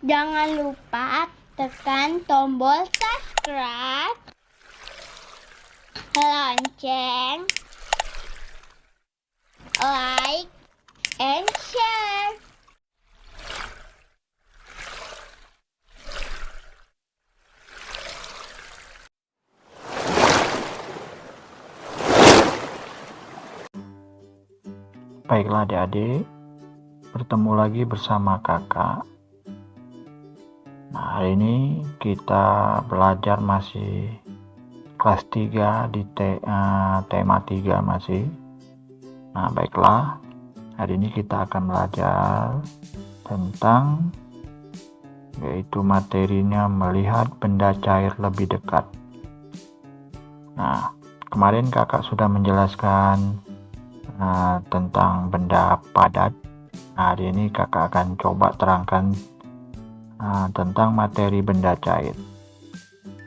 Jangan lupa tekan tombol subscribe, lonceng, like, and share. Baiklah adik-adik, bertemu lagi bersama kakak. Nah, hari ini kita belajar masih kelas 3 di tema 3 masih. Nah, baiklah, hari ini kita akan belajar tentang yaitu materinya melihat benda cair lebih dekat. Nah, kemarin kakak sudah menjelaskan tentang benda padat. Hari ini kakak akan coba terangkan tentang materi benda cair.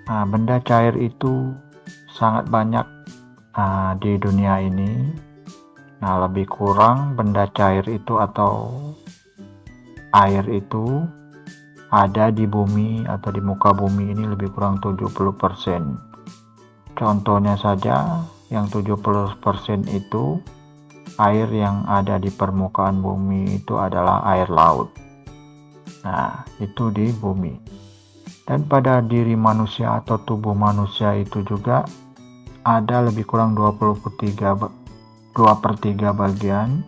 Benda cair itu sangat banyak di dunia ini. Lebih kurang benda cair itu atau air itu ada di bumi atau di muka bumi ini lebih kurang 70%. Contohnya saja yang 70% itu air yang ada di permukaan bumi itu adalah air laut. Nah, itu di bumi. Dan pada diri manusia atau tubuh manusia itu juga ada lebih kurang 2/3 bagian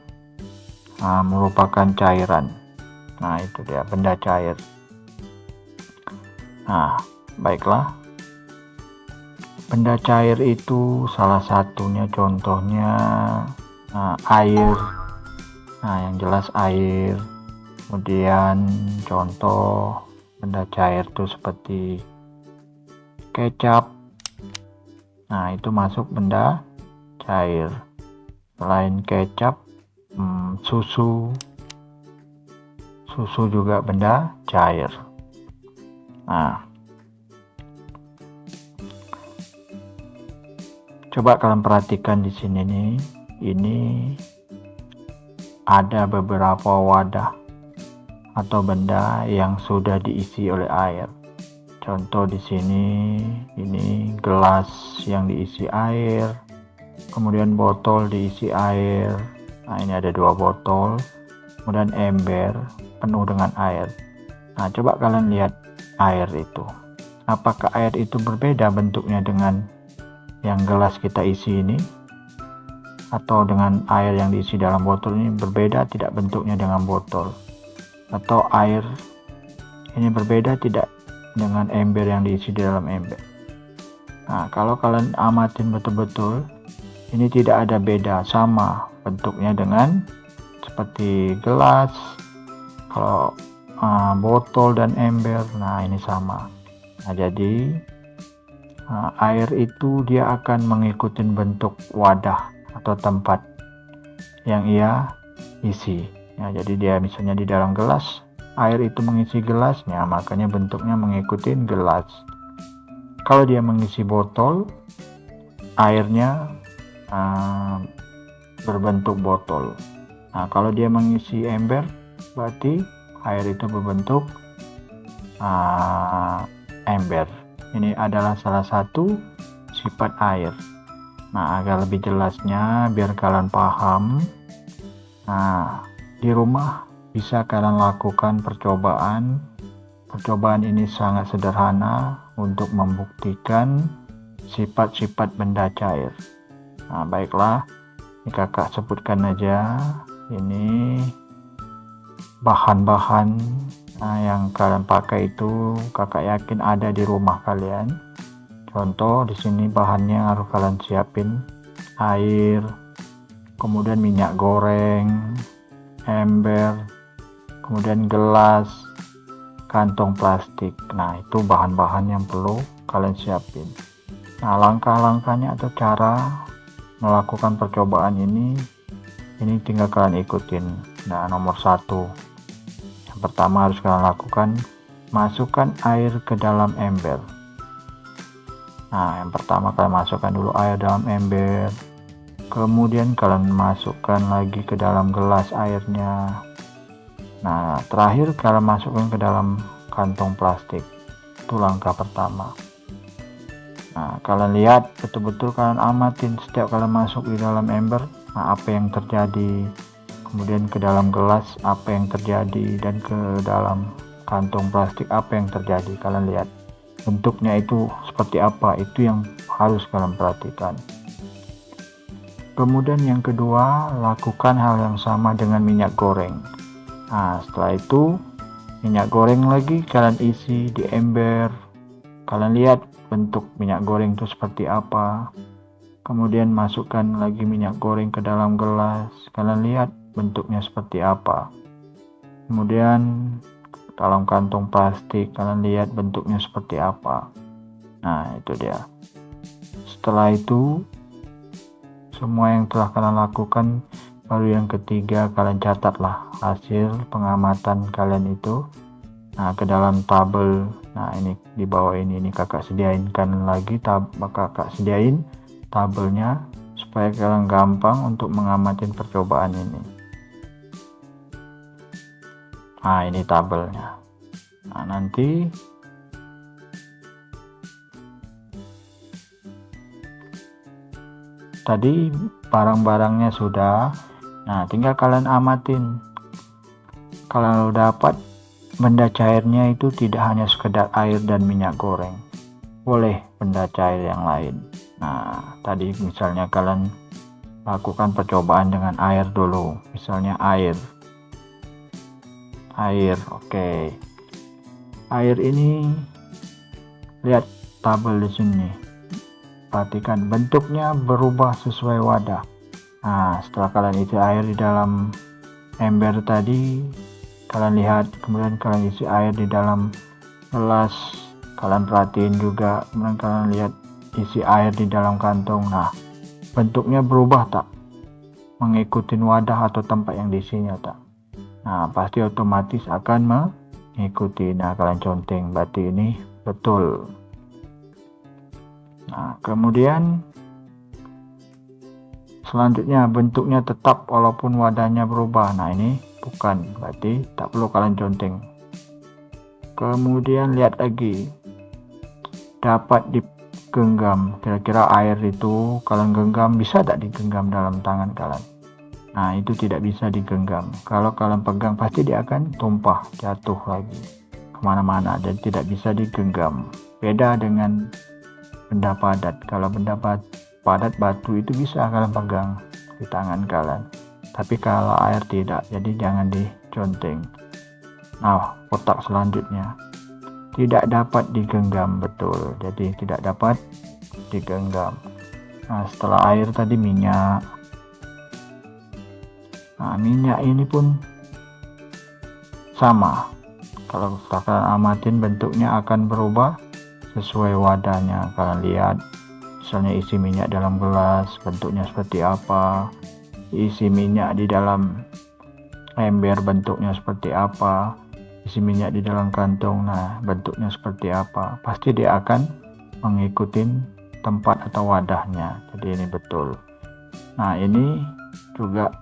merupakan cairan. Nah, itu dia benda cair. Nah, baiklah. Benda cair itu salah satunya contohnya air. Yang jelas air. Kemudian contoh benda cair itu seperti kecap. Nah, itu masuk benda cair. Selain kecap, susu juga benda cair. Nah, coba kalian perhatikan di sini nih. Ini ada beberapa wadah atau benda yang sudah diisi oleh air. Contoh di sini, ini gelas yang diisi air, kemudian botol diisi air. Nah, ini ada 2 botol, kemudian ember penuh dengan air. Nah, coba kalian lihat air itu. Apakah air itu berbeda bentuknya dengan yang gelas kita isi ini? Atau dengan air yang diisi dalam botol ini berbeda tidak bentuknya dengan botol? Atau air ini berbeda tidak dengan ember yang diisi di dalam ember? Nah, kalau kalian amatin betul-betul, ini tidak ada beda, sama bentuknya dengan seperti gelas. Kalau botol dan ember, nah ini sama. Nah, jadi air itu dia akan mengikuti bentuk wadah atau tempat yang ia isi. Jadi dia misalnya di dalam gelas, air itu mengisi gelasnya, makanya bentuknya mengikuti gelas. Kalau dia mengisi botol, airnya berbentuk botol. Nah, kalau dia mengisi ember, berarti air itu berbentuk ember. Ini adalah salah satu sifat air. Nah, agar lebih jelasnya, biar kalian paham, di rumah bisa kalian lakukan percobaan. Percobaan ini sangat sederhana untuk membuktikan sifat-sifat benda cair. Nah, baiklah, ini kakak sebutkan aja. Ini bahan-bahan yang kalian pakai itu kakak yakin ada di rumah kalian. Contoh di sini bahannya harus kalian siapin air, kemudian minyak goreng, ember, kemudian gelas, kantong plastik. Nah, itu bahan-bahan yang perlu kalian siapin. Nah, langkah-langkahnya atau cara melakukan percobaan ini tinggal kalian ikutin. Nah, nomor 1, yang pertama harus kalian lakukan, masukkan air ke dalam ember. Nah, yang pertama kalian masukkan dulu air dalam ember, kemudian kalian masukkan lagi ke dalam gelas airnya. Nah, terakhir kalian masukkan ke dalam kantong plastik. Itu langkah pertama. Nah, kalian lihat betul-betul, kalian amatin setiap kalian masuk di dalam ember, nah apa yang terjadi, kemudian ke dalam gelas apa yang terjadi, dan ke dalam kantong plastik apa yang terjadi. Kalian lihat bentuknya itu seperti apa, itu yang harus kalian perhatikan. Kemudian yang kedua, lakukan hal yang sama dengan minyak goreng. Nah, setelah itu minyak goreng lagi kalian isi di ember. Kalian lihat bentuk minyak goreng itu seperti apa. Kemudian masukkan lagi minyak goreng ke dalam gelas. Kalian lihat bentuknya seperti apa. Kemudian dalam kantong plastik kalian lihat bentuknya seperti apa. Nah, itu dia. Setelah itu semua yang telah kalian lakukan, baru yang ketiga kalian catatlah hasil pengamatan kalian itu. Nah, ke dalam tabel. Nah, ini di bawah ini kakak sediainkan lagi, kakak sediain tabelnya supaya kalian gampang untuk mengamati percobaan ini. Nah, ini tabelnya. Nah, nanti tadi barang-barangnya sudah. Nah, tinggal kalian amatin. Kalau dapat benda cairnya itu tidak hanya sekedar air dan minyak goreng, boleh benda cair yang lain. Nah, tadi misalnya kalian lakukan percobaan dengan air dulu, misalnya air, oke. Air ini lihat tabel di sini, perhatikan bentuknya berubah sesuai wadah. Nah, setelah kalian isi air di dalam ember tadi, kalian lihat, kemudian kalian isi air di dalam gelas, kalian perhatiin juga, kemudian kalian lihat isi air di dalam kantong. Nah, bentuknya berubah tak? Mengikuti wadah atau tempat yang diisinya tak? Nah, pasti otomatis akan mengikuti. Nah, kalian conteng, berarti ini betul. Nah, kemudian selanjutnya bentuknya tetap walaupun wadahnya berubah. Nah, ini bukan, berarti tak perlu kalian conteng. Kemudian lihat lagi, dapat digenggam. Kira-kira air itu kalian genggam, bisa tak digenggam dalam tangan kalian? Nah, itu tidak bisa digenggam. Kalau kalian pegang pasti dia akan tumpah, jatuh lagi kemana-mana, dan tidak bisa digenggam. Beda dengan benda padat. Kalau benda padat, batu itu bisa kalian pegang di tangan kalian, tapi kalau air tidak, jadi jangan diconteng. Nah, kotak selanjutnya tidak dapat digenggam, betul, jadi tidak dapat digenggam. Nah, setelah air tadi minyak. Nah, minyak ini pun sama, kalau kalian amatin bentuknya akan berubah sesuai wadahnya. Kalian lihat, misalnya isi minyak dalam gelas, bentuknya seperti apa, isi minyak di dalam ember, bentuknya seperti apa, isi minyak di dalam kantong, nah bentuknya seperti apa. Pasti dia akan mengikuti tempat atau wadahnya, jadi ini betul. Nah, ini juga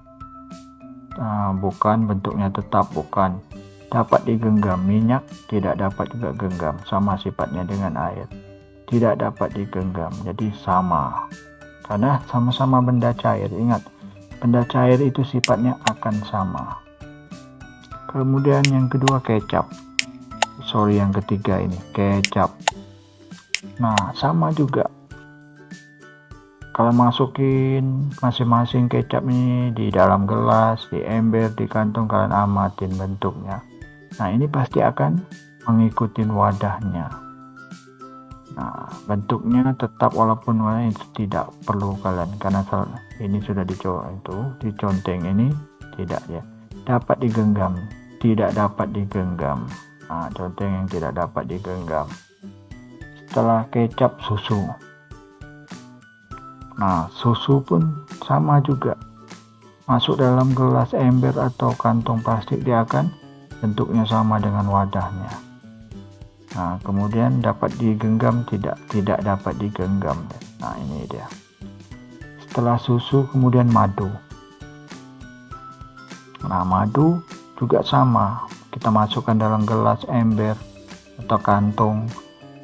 bukan bentuknya tetap, bukan dapat digenggam. Minyak tidak dapat juga genggam, sama sifatnya dengan air, tidak dapat digenggam, jadi sama, karena sama-sama benda cair. Ingat, benda cair itu sifatnya akan sama. Kemudian yang kedua yang ketiga ini kecap. Nah, sama juga, kalau masukin masing-masing kecap ini di dalam gelas, di ember, di kantong, kalian amatin bentuknya. Nah, ini pasti akan mengikuti wadahnya. Nah, bentuknya tetap walaupun warna itu tidak perlu kalian, karena ini sudah diconteng, ini tidak ya. Dapat digenggam, tidak dapat digenggam. Nah, conteng yang tidak dapat digenggam. Setelah kecap, susu. Nah, susu pun sama juga, masuk dalam gelas, ember atau kantong plastik, dia akan bentuknya sama dengan wadahnya. Nah, kemudian dapat digenggam, tidak dapat digenggam. Nah, ini dia. Setelah susu, kemudian madu. Nah, madu juga sama, kita masukkan dalam gelas, ember, atau kantung,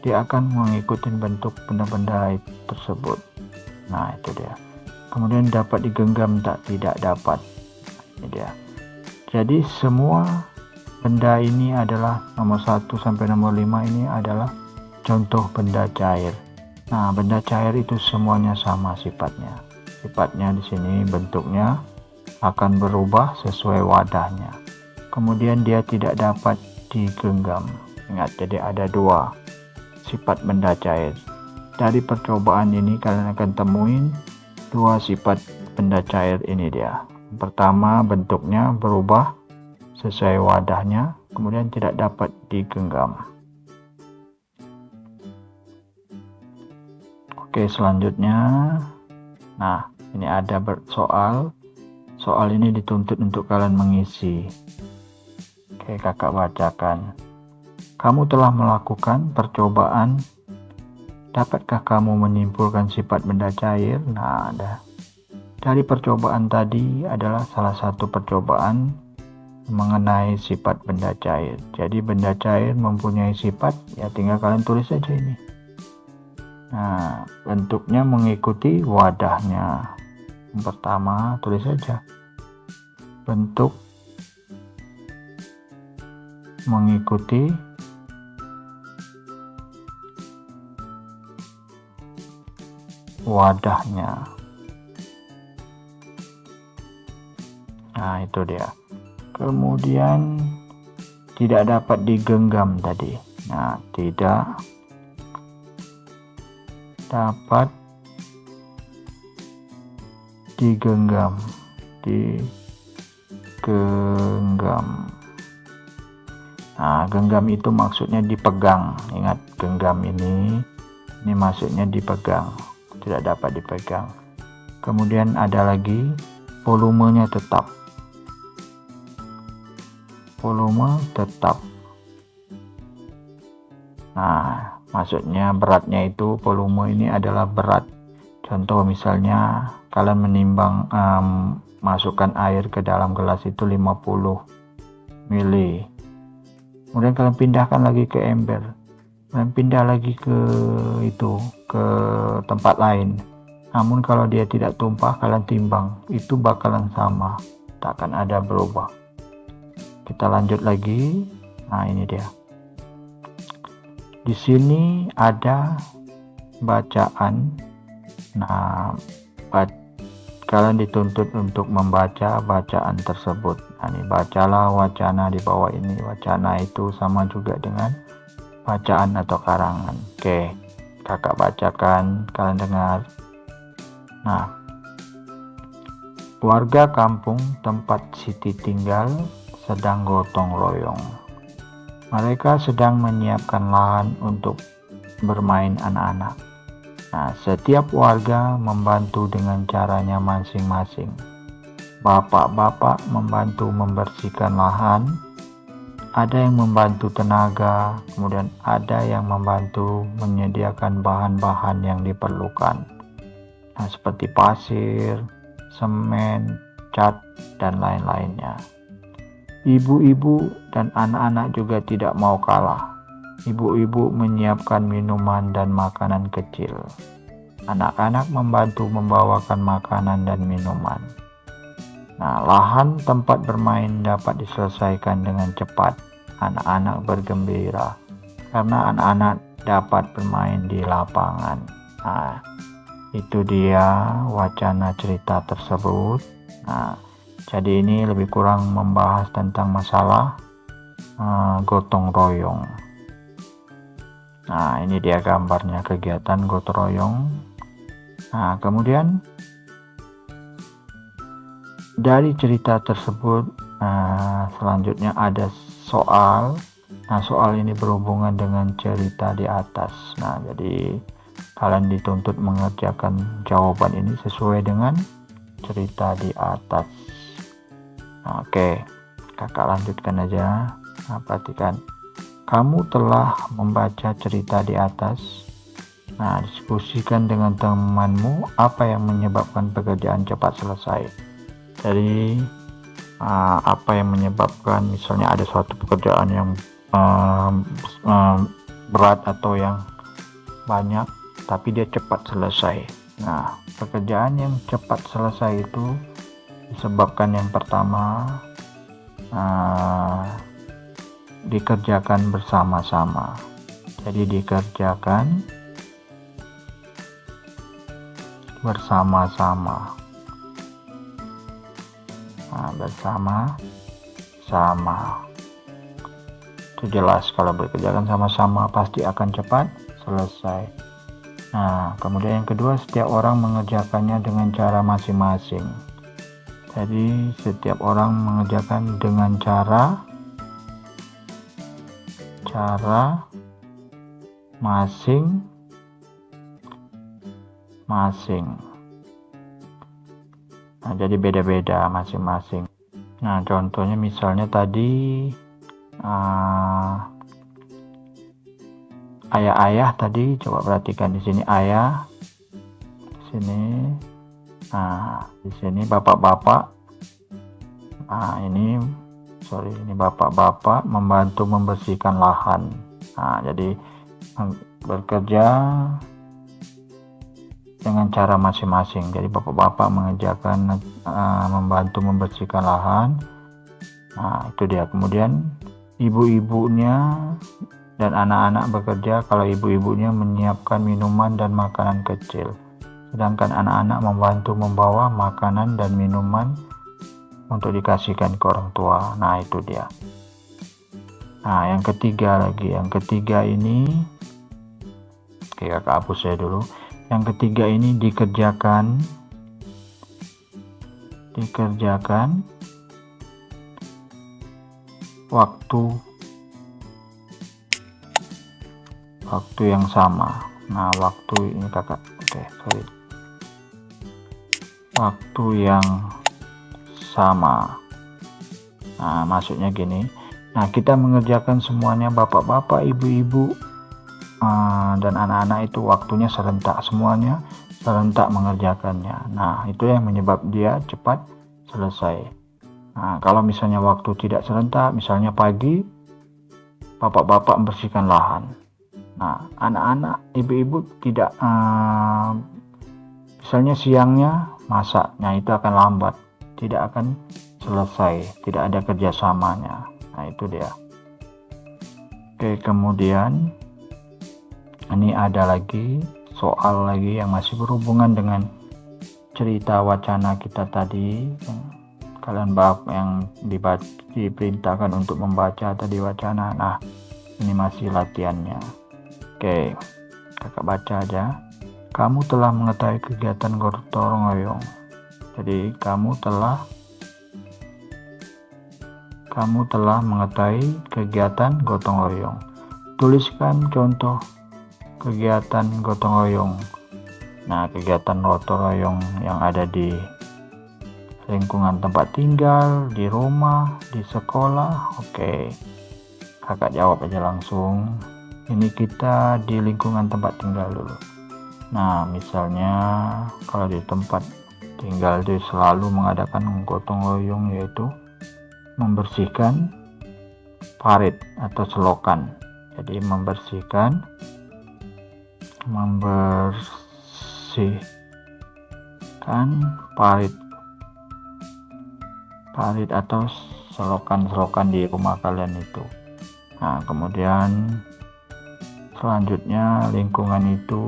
dia akan mengikuti bentuk benda-benda tersebut. Nah, itu dia. Kemudian dapat digenggam tak? Tidak dapat. Ini dia. Jadi semua benda ini adalah nomor 1 sampai nomor 5 ini adalah contoh benda cair. Nah, benda cair itu semuanya sama sifatnya. Sifatnya di sini bentuknya akan berubah sesuai wadahnya. Kemudian dia tidak dapat digenggam. Ingat, jadi ada 2 sifat benda cair. Dari percobaan ini kalian akan temuin 2 sifat benda cair ini dia. Pertama, bentuknya berubah sesuai wadahnya, kemudian tidak dapat digenggam. Oke, selanjutnya, nah ini ada soal. Soal ini dituntut untuk kalian mengisi. Oke, kakak bacakan. Kamu telah melakukan percobaan. Dapatkah kamu menyimpulkan sifat benda cair? Nah, ada. Dari percobaan tadi adalah salah satu percobaan mengenai sifat benda cair. Jadi benda cair mempunyai sifat, ya tinggal kalian tulis saja ini. Nah, bentuknya mengikuti wadahnya. Yang pertama, tulis saja. Bentuk mengikuti wadahnya. Nah, itu dia. Kemudian tidak dapat digenggam tadi. Nah, tidak dapat digenggam. Nah, genggam itu maksudnya dipegang. Ingat, genggam ini maksudnya dipegang, tidak dapat dipegang. Kemudian ada lagi volumenya tetap. Volume tetap. Nah, maksudnya beratnya itu, volume ini adalah berat. Contoh misalnya kalian menimbang masukkan air ke dalam gelas itu 50 ml. Kemudian kalian pindahkan lagi ke ember. Kalian pindah lagi ke tempat lain. Namun kalau dia tidak tumpah, kalian timbang, itu bakalan sama, tak akan ada berubah. Kita lanjut lagi. Nah, ini dia. Di sini ada bacaan. Nah, kalian dituntut untuk membaca bacaan tersebut. Nah, ini bacalah wacana di bawah ini. Wacana itu sama juga dengan bacaan atau karangan. Oke, kakak bacakan, kalian dengar. Nah, warga kampung tempat Siti tinggal sedang gotong royong. Mereka sedang menyiapkan lahan untuk bermain anak-anak. Nah, setiap warga membantu dengan caranya masing-masing. Bapak-bapak membantu membersihkan lahan, ada yang membantu tenaga, kemudian ada yang membantu menyediakan bahan-bahan yang diperlukan. Nah, seperti pasir, semen, cat, dan lain-lainnya. Ibu-ibu dan anak-anak juga tidak mau kalah. Ibu-ibu menyiapkan minuman dan makanan kecil. Anak-anak membantu membawakan makanan dan minuman. Nah, lahan tempat bermain dapat diselesaikan dengan cepat. Anak-anak bergembira karena anak-anak dapat bermain di lapangan. Nah, itu dia wacana cerita tersebut. Nah, jadi ini lebih kurang membahas tentang masalah gotong royong. Nah, ini dia gambarnya kegiatan gotong royong. Nah, kemudian dari cerita tersebut, selanjutnya ada soal. Nah, soal ini berhubungan dengan cerita di atas. Nah, jadi kalian dituntut mengerjakan jawaban ini sesuai dengan cerita di atas. Nah, oke, kakak lanjutkan aja. Nah, perhatikan. Kamu telah membaca cerita di atas. Nah, diskusikan dengan temanmu apa yang menyebabkan pekerjaan cepat selesai. Jadi apa yang menyebabkan, misalnya ada suatu pekerjaan yang berat atau yang banyak, tapi dia cepat selesai. Nah, pekerjaan yang cepat selesai itu disebabkan yang pertama dikerjakan bersama-sama. Jadi dikerjakan bersama-sama. Nah, bersama-sama. Itu jelas, kalau bekerjakan sama-sama pasti akan cepat selesai. Nah, kemudian yang kedua, setiap orang mengerjakannya dengan cara masing-masing. Jadi setiap orang mengerjakan dengan cara masing-masing. Nah, jadi beda-beda masing-masing. Nah, contohnya misalnya tadi ayah-ayah tadi, coba perhatikan di sini ayah, di sini, nah di sini bapak-bapak, nah ini bapak-bapak membantu membersihkan lahan. Nah, jadi bekerja dengan cara masing-masing. Jadi bapak-bapak mengerjakan membantu membersihkan lahan. Nah, itu dia. Kemudian ibu-ibunya dan anak-anak bekerja kalau ibu-ibunya menyiapkan minuman dan makanan kecil, sedangkan anak-anak membantu membawa makanan dan minuman untuk dikasihkan ke orang tua. Nah, itu dia. Nah, yang ketiga ini, oke, kakak hapus saya dulu. Yang ketiga ini dikerjakan waktu yang sama. Nah, waktu ini kakak, waktu yang sama. Nah, maksudnya gini. Nah, kita mengerjakan semuanya, bapak-bapak, ibu-ibu, dan anak-anak itu waktunya serentak, semuanya serentak mengerjakannya. Nah, itu yang menyebab dia cepat selesai. Nah, kalau misalnya waktu tidak serentak, misalnya pagi, bapak-bapak membersihkan lahan. Nah, anak-anak, ibu-ibu tidak, misalnya siangnya masak, nah itu akan lambat, tidak akan selesai, tidak ada kerjasamanya. Nah, itu dia. Oke, kemudian ini ada lagi soal lagi yang masih berhubungan dengan cerita wacana kita tadi. Kalian yang diperintahkan untuk membaca tadi wacana. Nah, ini masih latihannya. Oke, kakak baca aja. Kamu telah mengetahui kegiatan gotong royong. Jadi kamu telah mengetahui kegiatan gotong royong. Tuliskan contoh kegiatan gotong royong. Nah, kegiatan gotong royong yang ada di lingkungan tempat tinggal, di rumah, di sekolah. Oke, kakak jawab aja langsung. Ini kita di lingkungan tempat tinggal dulu. Nah, misalnya kalau di tempat tinggal itu selalu mengadakan gotong royong, yaitu membersihkan parit atau selokan. Jadi membersihkan parit atau selokan di rumah kalian itu. Nah, kemudian selanjutnya lingkungan itu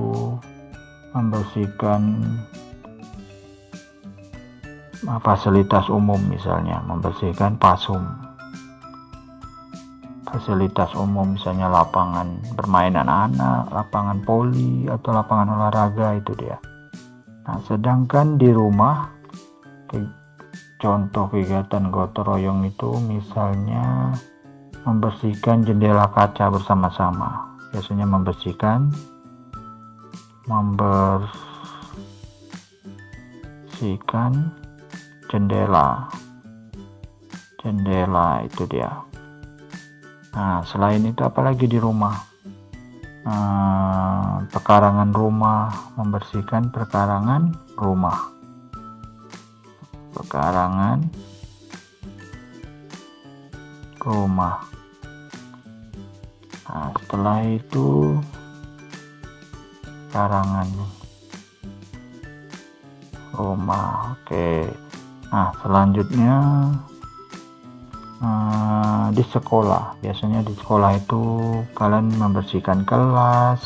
membersihkan fasilitas umum, misalnya membersihkan fasilitas umum, misalnya lapangan bermain anak-anak, lapangan voli atau lapangan olahraga, itu dia. Nah, sedangkan di rumah contoh kegiatan gotong royong itu misalnya membersihkan jendela kaca bersama-sama. Biasanya membersihkan jendela itu dia. Nah, selain itu apalagi di rumah, pekarangan rumah, membersihkan pekarangan rumah, Nah, setelah itu karangan rumah. Oke. Nah, selanjutnya di sekolah. Biasanya di sekolah itu kalian membersihkan kelas.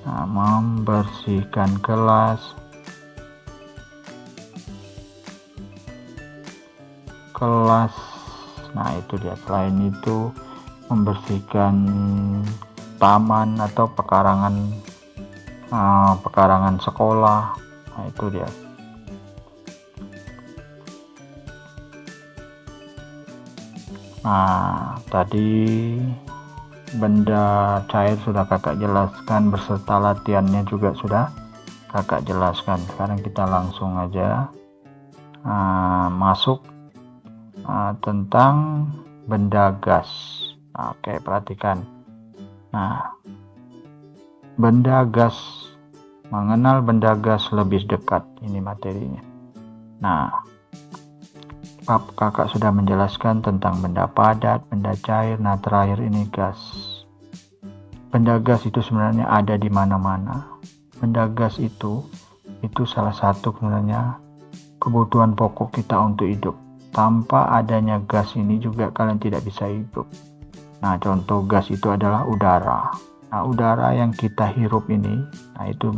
Nah, membersihkan kelas. Nah, itu dia. Selain itu membersihkan taman atau pekarangan sekolah. Nah, itu dia. Nah, tadi benda cair sudah kakak jelaskan, beserta latihannya juga sudah kakak jelaskan. Sekarang kita langsung aja masuk tentang benda gas. Oke, perhatikan. Nah, benda gas, mengenal benda gas lebih dekat, ini materinya. Nah, kakak sudah menjelaskan tentang benda padat, benda cair. Nah, terakhir ini gas. Benda gas itu sebenarnya ada di mana-mana. Benda gas itu salah satu sebenarnya kebutuhan pokok kita untuk hidup. Tanpa adanya gas ini juga kalian tidak bisa hidup. Nah, contoh gas itu adalah udara. Nah, udara yang kita hirup ini, nah itu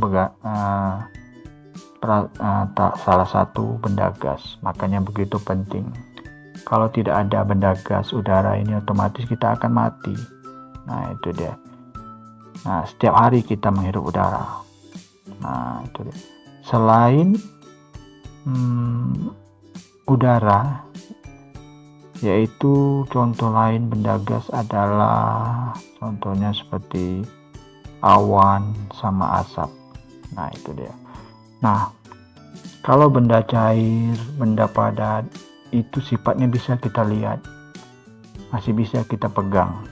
salah satu benda gas. Makanya begitu penting. Kalau tidak ada benda gas udara ini, otomatis kita akan mati. Nah, itu dia. Nah, setiap hari kita menghirup udara. Nah, itu dia. Selain udara, yaitu contoh lain benda gas adalah contohnya seperti awan sama asap. Nah, itu dia. Nah, kalau benda cair, benda padat itu sifatnya bisa kita lihat, masih bisa kita pegang.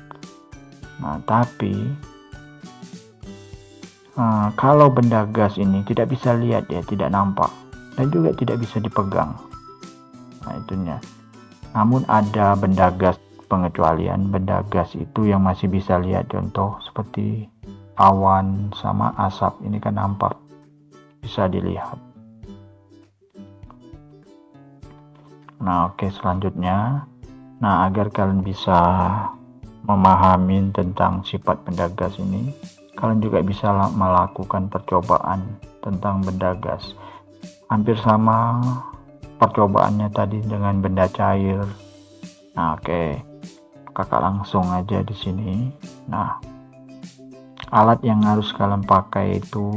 Nah, tapi kalau benda gas ini tidak bisa lihat, ya tidak nampak dan juga tidak bisa dipegang. Nah, itunya. Namun ada benda gas pengecualian. Benda gas itu yang masih bisa lihat, contoh seperti awan sama asap. Ini kan nampak, bisa dilihat. Nah, oke, selanjutnya. Nah, agar kalian bisa memahami tentang sifat benda gas ini, kalian juga bisa melakukan percobaan tentang benda gas. Hampir sama percobaannya tadi dengan benda cair. Nah, oke. Kakak langsung aja di sini. Nah, alat yang harus kalian pakai itu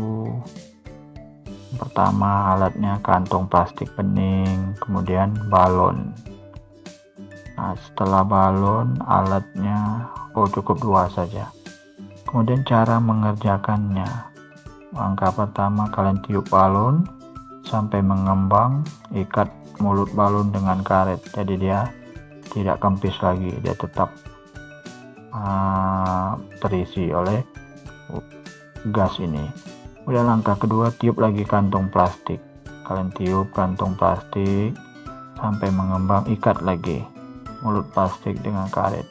pertama alatnya kantong plastik bening, kemudian balon. Nah, setelah balon, alatnya cukup 2 saja. Kemudian cara mengerjakannya. Langkah pertama, kalian tiup balon sampai mengembang, ikat mulut balon dengan karet, jadi dia tidak kempis lagi, dia tetap terisi oleh gas ini. Kemudian langkah kedua, tiup lagi kantong plastik. Kalian tiup kantong plastik sampai mengembang, ikat lagi mulut plastik dengan karet.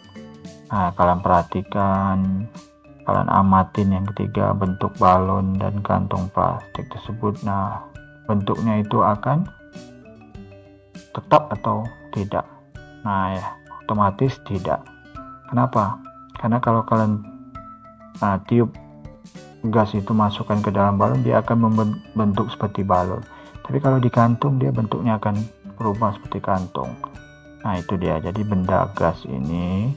Nah, kalian perhatikan, kalian amatin yang ketiga, bentuk balon dan kantong plastik tersebut. Nah, bentuknya itu akan tetap atau tidak. Nah, ya, otomatis tidak. Kenapa? Karena kalau kalian tiup gas itu masukkan ke dalam balon, dia akan membentuk seperti balon. Tapi kalau di kantung, dia bentuknya akan berubah seperti kantung. Nah, itu dia. Jadi benda gas ini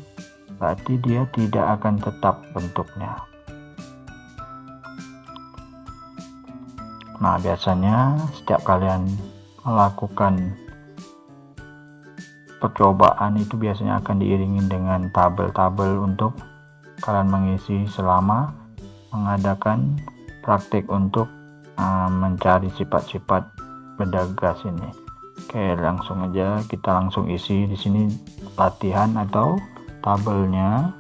berarti dia tidak akan tetap bentuknya. Nah, biasanya setiap kalian melakukan percobaan itu biasanya akan diiringi dengan tabel-tabel untuk kalian mengisi selama mengadakan praktik untuk mencari sifat-sifat benda gas ini. Oke, langsung aja kita langsung isi di sini latihan atau tabelnya.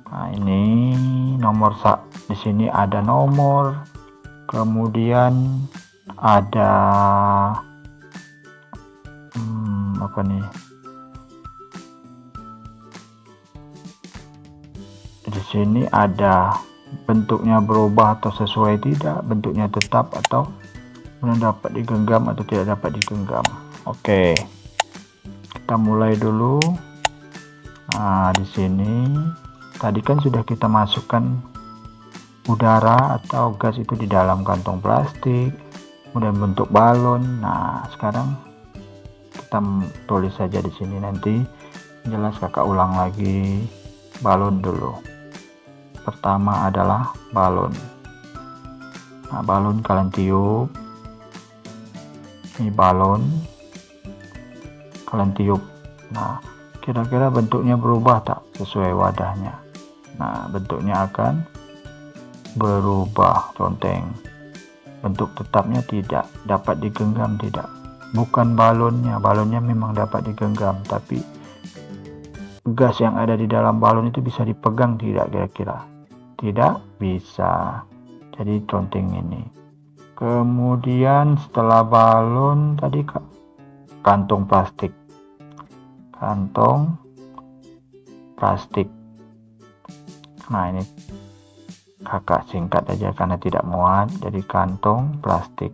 Nah, ini nomor di sini ada nomor, kemudian ada apa nih? di sini ada bentuknya berubah atau sesuai tidak, bentuknya tetap atau dapat digenggam atau tidak dapat digenggam. Oke, kita mulai dulu. Nah, di sini tadi kan sudah kita masukkan udara atau gas itu di dalam kantong plastik, kemudian bentuk balon. Nah, sekarang kita tulis saja di sini, nanti jelas kakak ulang lagi. Balon dulu. Pertama adalah balon. Nah, balon kalian tiup. Ini balon kalian tiup. Nah, kira-kira bentuknya berubah tak sesuai wadahnya? Nah, bentuknya akan berubah, conteng. Bentuk tetapnya tidak dapat digenggam, tidak. Bukan balonnya memang dapat digenggam, tapi gas yang ada di dalam balon itu bisa dipegang tidak kira-kira? Tidak bisa. Jadi conteng ini. Kemudian setelah balon tadi kantong plastik. Kantong plastik. Nah, ini kakak singkat aja karena tidak muat. Jadi kantong plastik.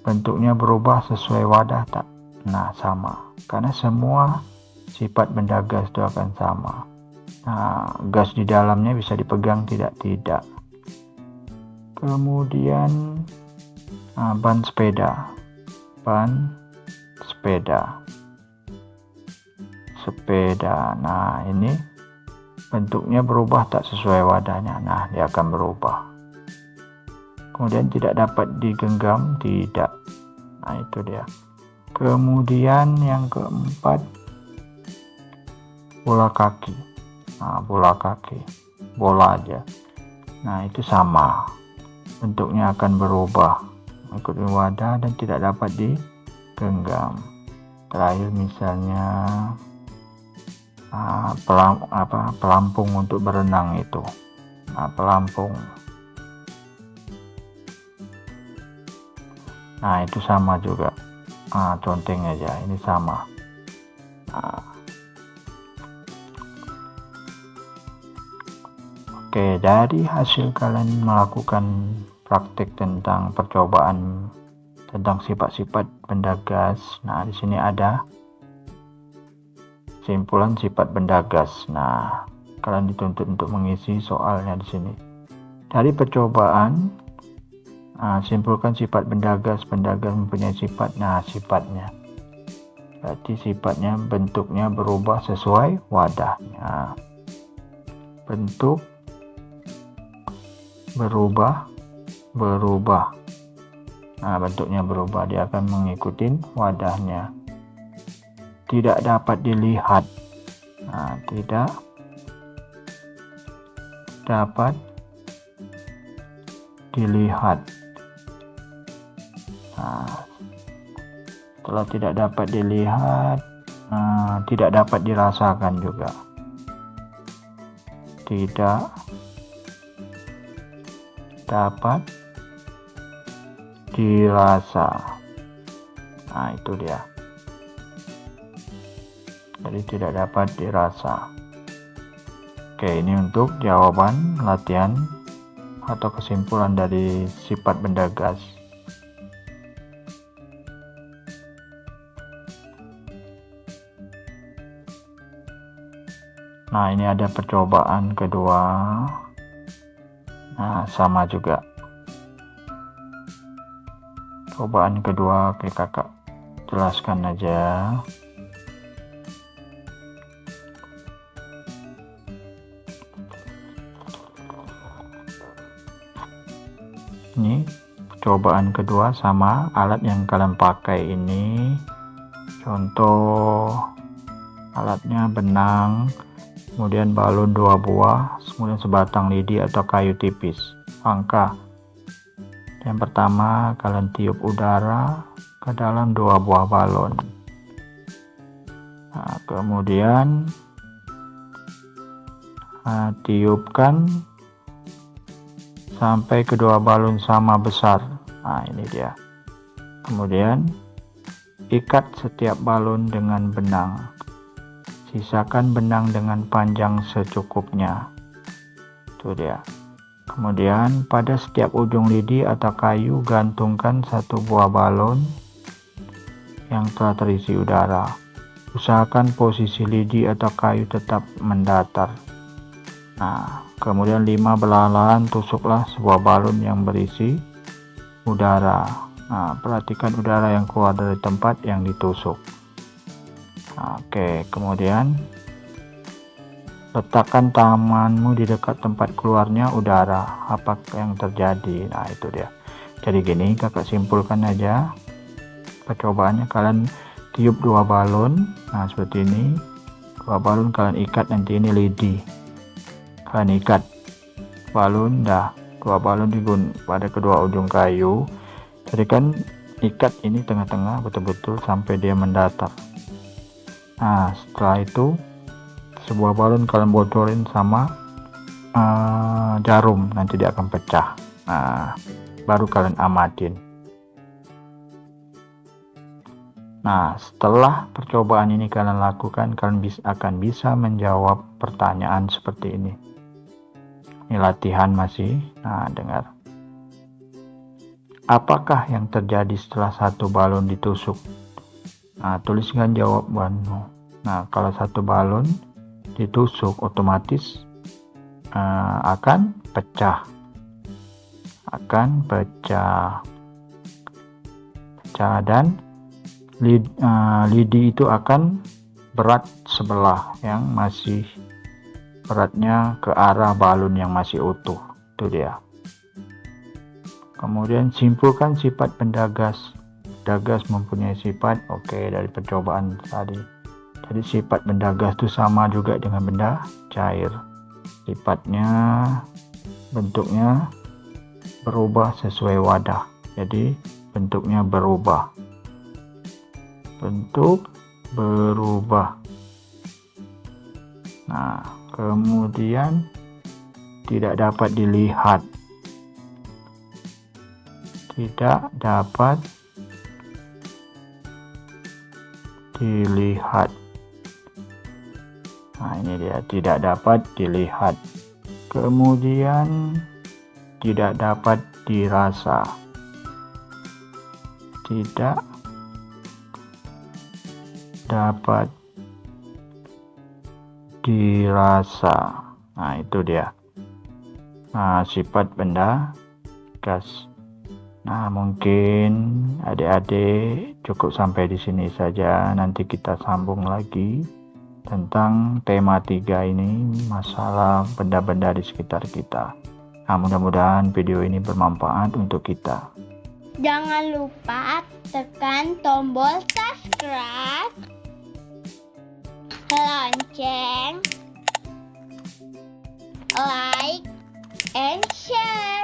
Bentuknya berubah sesuai wadah tak? Nah, sama. Karena semua sifat benda gas itu akan sama. Nah, gas di dalamnya bisa dipegang tidak? Tidak. Kemudian ban sepeda. Ban sepeda. Sepeda. Nah, ini bentuknya berubah tak sesuai wadahnya? Nah, dia akan berubah. Kemudian tidak dapat digenggam? Tidak. Nah, itu dia. Kemudian yang keempat, bola kaki. Nah, bola kaki. Bola aja. Nah, itu sama. Bentuknya akan berubah mengikuti wadah dan tidak dapat digenggam. Terakhir misalnya pelampung untuk berenang itu. Nah, pelampung. Nah, itu sama juga. Conteng aja, ini sama. Oke, dari hasil kalian melakukan praktik tentang percobaan tentang sifat-sifat benda gas. Nah, di sini ada kesimpulan sifat benda gas. Nah, kalian dituntut untuk mengisi soalnya di sini. Dari percobaan, simpulkan sifat benda gas. Benda gas mempunyai sifat. Nah, sifatnya. Berarti sifatnya, bentuknya berubah sesuai wadahnya. Bentuk berubah. Nah, bentuknya berubah, dia akan mengikuti wadahnya. Tidak dapat dilihat. Nah, tidak dapat dilihat. Nah, setelah tidak dapat dilihat, tidak dapat dirasakan juga. Tidak dapat dirasa. Nah, itu dia. Jadi tidak dapat dirasa. Oke, ini untuk jawaban latihan atau kesimpulan dari sifat benda gas. Nah, ini ada percobaan kedua. Nah, sama juga. Cobaan kedua, oke kakak jelaskan aja. Ini percobaan kedua sama alat yang kalian pakai ini. Contoh alatnya benang, kemudian balon 2 buah, kemudian sebatang lidi atau kayu tipis. Angka. Yang pertama, kalian tiup udara ke dalam 2 buah balon. Nah, kemudian tiupkan sampai kedua balon sama besar. Nah, ini dia. Kemudian ikat setiap balon dengan benang. Sisakan benang dengan panjang secukupnya. Itu dia. Kemudian pada setiap ujung lidi atau kayu gantungkan satu buah balon yang telah terisi udara. Usahakan posisi lidi atau kayu tetap mendatar. Nah, kemudian 5 belahan tusuklah sebuah balon yang berisi udara. Nah, perhatikan udara yang keluar dari tempat yang ditusuk. Oke, kemudian letakkan tanganmu di dekat tempat keluarnya udara. Apa yang terjadi? Nah, itu dia. Jadi gini, kakak simpulkan aja percobaannya. Kalian tiup 2 balon. Nah, seperti ini. 2 balon kalian ikat, nanti ini lidi. Kalian ikat balon, 2 balon pada kedua ujung kayu. Jadi kan ikat ini tengah-tengah betul-betul sampai dia mendatar. Nah, setelah itu sebuah balon kalian bocorin sama jarum, nanti dia akan pecah. Nah, baru kalian amatin. Nah, setelah percobaan ini kalian lakukan, kalian akan bisa menjawab pertanyaan seperti ini. Ini latihan masih. Nah, dengar. Apakah yang terjadi setelah satu balon ditusuk? Nah, tuliskan jawabanmu. Nah, kalau satu balon ditusuk, otomatis akan pecah. Dan lidi itu akan berat sebelah, yang masih beratnya ke arah balon yang masih utuh. Itu dia. Kemudian simpulkan sifat benda gas. Benda gas mempunyai sifat, dari percobaan tadi. Jadi sifat benda gas itu sama juga dengan benda cair. Sifatnya, bentuknya berubah sesuai wadah. Jadi bentuknya berubah. Nah, kemudian tidak dapat dilihat. Nah, ini dia, tidak dapat dilihat. Kemudian tidak dapat dirasa. Nah, itu dia. Nah, sifat benda gas. Nah, mungkin adik-adik cukup sampai di sini saja. Nanti kita sambung lagi tentang tema 3 ini, masalah benda-benda di sekitar kita. Nah, mudah-mudahan video ini bermanfaat untuk kita. Jangan lupa tekan tombol subscribe, lonceng, like, and share.